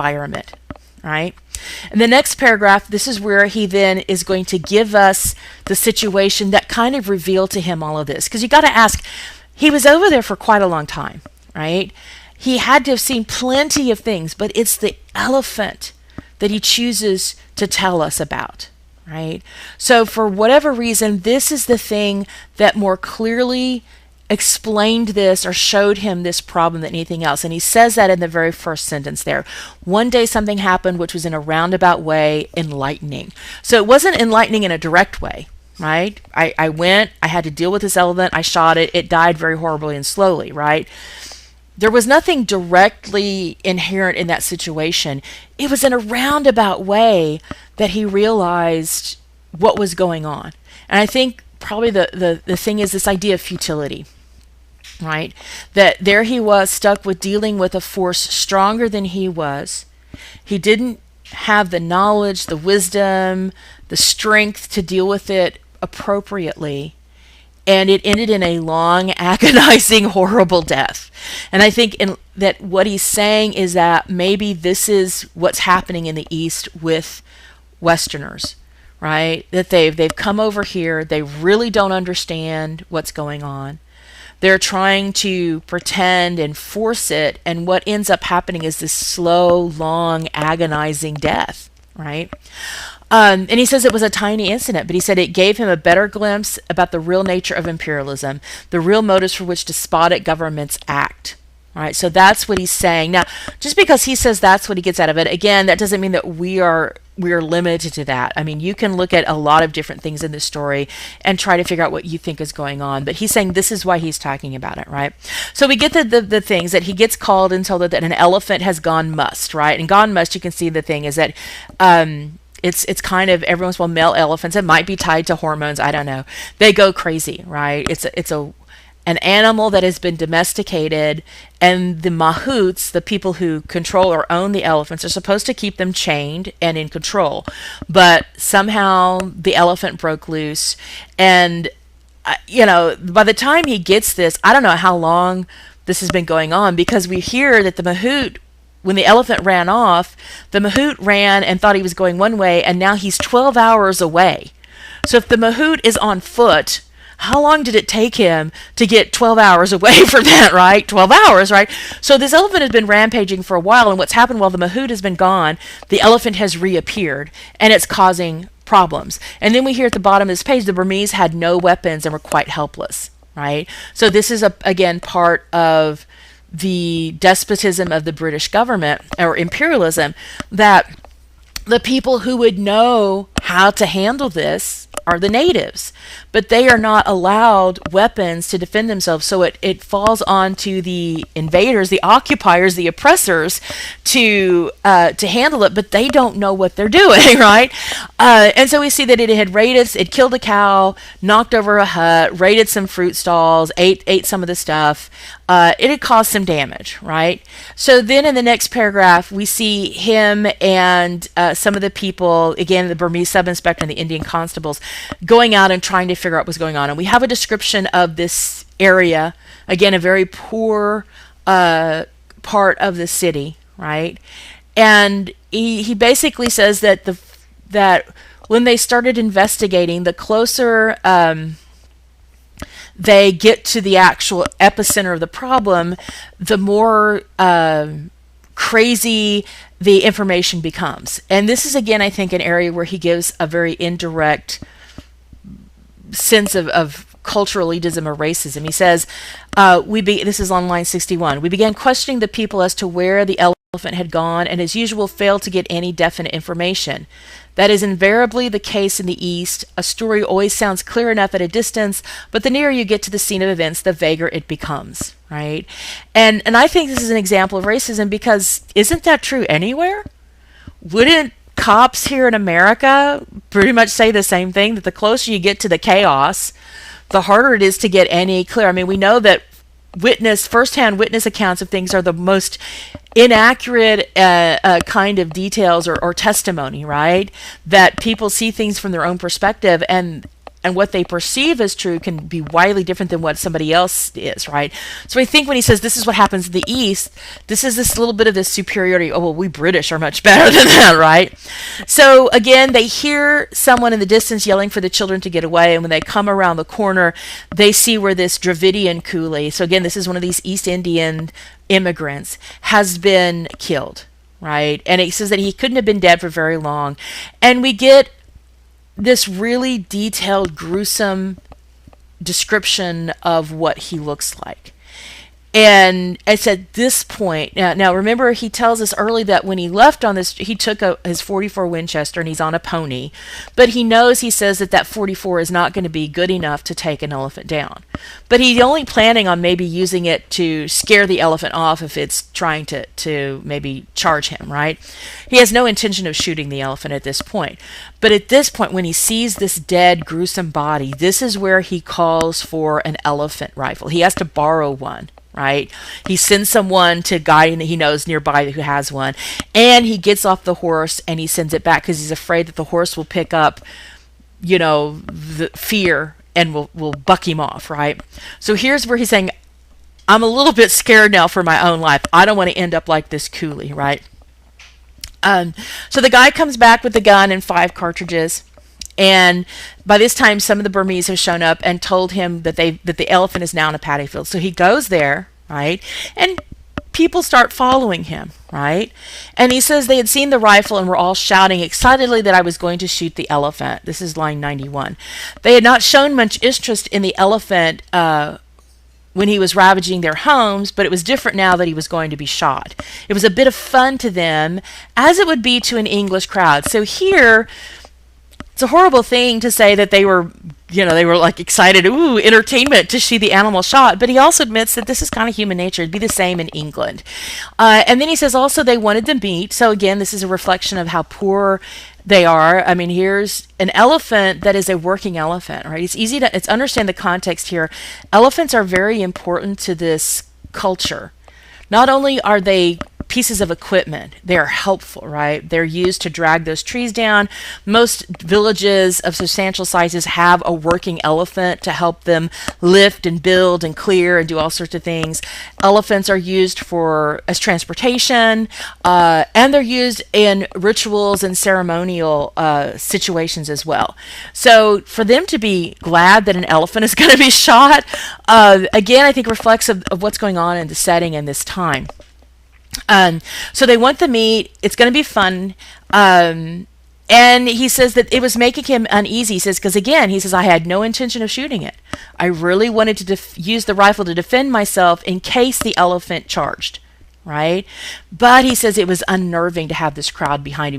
environment, right? In the next paragraph, this is where he then is going to give us the situation that kind of revealed to him all of this. Because you got to ask, he was over there for quite a long time, right? He had to have seen plenty of things, but it's the elephant that he chooses to tell us about, right? So for whatever reason, this is the thing that more clearly explained this or showed him this problem than anything else. And he says that in the very first sentence there. One day something happened which was in a roundabout way enlightening. So it wasn't enlightening in a direct way, right? I went, I had to deal with this elephant, I shot it, it died very horribly and slowly, right? There was nothing directly inherent in that situation. It was in a roundabout way that he realized what was going on. And I think probably the thing is this idea of futility, right? That there he was stuck with dealing with a force stronger than he was. He didn't have the knowledge, the wisdom, the strength to deal with it appropriately. And it ended in a long, agonizing, horrible death. And I think that what he's saying is that maybe this is what's happening in the East with Westerners, right? That they've come over here, they really don't understand what's going on. They're trying to pretend and force it, and what ends up happening is this slow, long, agonizing death, right? And he says it was a tiny incident, but he said it gave him a better glimpse about the real nature of imperialism, the real motives for which despotic governments act. All right, so that's what he's saying. Now, just because he says that's what he gets out of it, again, that doesn't mean that we are limited to that. I mean, you can look at a lot of different things in this story and try to figure out what you think is going on. But he's saying this is why he's talking about it, right? So we get the things that he gets called and told that an elephant has gone must, right? And gone must, you can see the thing is that it's kind of every once in a while male elephants. It might be tied to hormones. I don't know. They go crazy, right? It's an animal that has been domesticated, and the mahouts, the people who control or own the elephants, are supposed to keep them chained and in control. But somehow the elephant broke loose, and by the time he gets this, I don't know how long this has been going on, because we hear that the mahout, when the elephant ran off, the mahout ran and thought he was going one way, and now he's 12 hours away. So if the mahout is on foot, how long did it take him to get 12 hours away from that, right? 12 hours, right? So this elephant has been rampaging for a while, and what's happened while the mahout has been gone, the elephant has reappeared, and it's causing problems. And then we hear at the bottom of this page, the Burmese had no weapons and were quite helpless, right? So this is, again, part of the despotism of the British government, or imperialism, that the people who would know how to handle this are the natives, but they are not allowed weapons to defend themselves. So it falls on to the invaders, the occupiers, the oppressors to handle it, but they don't know what they're doing, right? And so we see that it had raided, it killed a cow, knocked over a hut, raided some fruit stalls, ate some of the stuff. It had caused some damage, right? So then in the next paragraph, we see him and some of the people, again, the Burmese sub-inspector and the Indian constables, going out and trying to figure out what's going on. And we have a description of this area, again, a very poor part of the city, right? And he basically says that that when they started investigating, the closer they get to the actual epicenter of the problem, the more crazy the information becomes. And this is, again, I think, an area where he gives a very indirect sense of cultural elitism or racism. He says, this is on line 61, we began questioning the people as to where the elephant had gone, and as usual failed to get any definite information. That is invariably the case in the East. A story always sounds clear enough at a distance, but the nearer you get to the scene of events, the vaguer it becomes, right? And I think this is an example of racism, because isn't that true anywhere? Wouldn't cops here in America pretty much say the same thing, that the closer you get to the chaos, the harder it is to get any clear? I mean, we know that first-hand witness accounts of things are the most inaccurate kind of details or testimony, right? That people see things from their own perspective, and and what they perceive as true can be widely different than what somebody else is, right? So I think when he says this is what happens in the East, this is this little bit of this superiority. Oh, well, we British are much better than that, right? So again, they hear someone in the distance yelling for the children to get away, and when they come around the corner, they see where this Dravidian coolie, so again, this is one of these East Indian immigrants, has been killed, right? And it says that he couldn't have been dead for very long. And we get this really detailed, gruesome description of what he looks like. And it's at this point, now remember, he tells us early that when he left on this, he took his 44 Winchester and he's on a pony, but he knows, he says that 44 is not going to be good enough to take an elephant down. But he's only planning on maybe using it to scare the elephant off if it's trying to maybe charge him, right? He has no intention of shooting the elephant at this point. But at this point, when he sees this dead, gruesome body, this is where he calls for an elephant rifle. He has to borrow one. Right? He sends someone to a guy that he knows nearby who has one, and he gets off the horse and he sends it back because he's afraid that the horse will pick up, the fear and will buck him off, right? So here's where he's saying, I'm a little bit scared now for my own life. I don't want to end up like this coolie, right? So the guy comes back with the gun and 5 cartridges. And by this time, some of the Burmese have shown up and told him that the elephant is now in a paddy field. So he goes there, right? And people start following him, right? And he says they had seen the rifle and were all shouting excitedly that I was going to shoot the elephant. This is line 91. They had not shown much interest in the elephant when he was ravaging their homes, but it was different now that he was going to be shot. It was a bit of fun to them, as it would be to an English crowd. So here, it's a horrible thing to say that they were like excited, ooh, entertainment to see the animal shot. But he also admits that this is kind of human nature. It'd be the same in England. And then he says also they wanted the meat. So again, this is a reflection of how poor they are. I mean, here's an elephant that is a working elephant, right? It's easy to understand the context here. Elephants are very important to this culture. Not only are they pieces of equipment, they are helpful, right? They're used to drag those trees down. Most villages of substantial sizes have a working elephant to help them lift and build and clear and do all sorts of things. Elephants are used as transportation, and they're used in rituals and ceremonial situations as well. So for them to be glad that an elephant is going to be shot, again, I think reflects of what's going on in the setting and this time. So they want the meat. It's going to be fun. And he says that it was making him uneasy. He says, because again, he says, I had no intention of shooting it. I really wanted to use the rifle to defend myself in case the elephant charged, right? But he says it was unnerving to have this crowd behind him.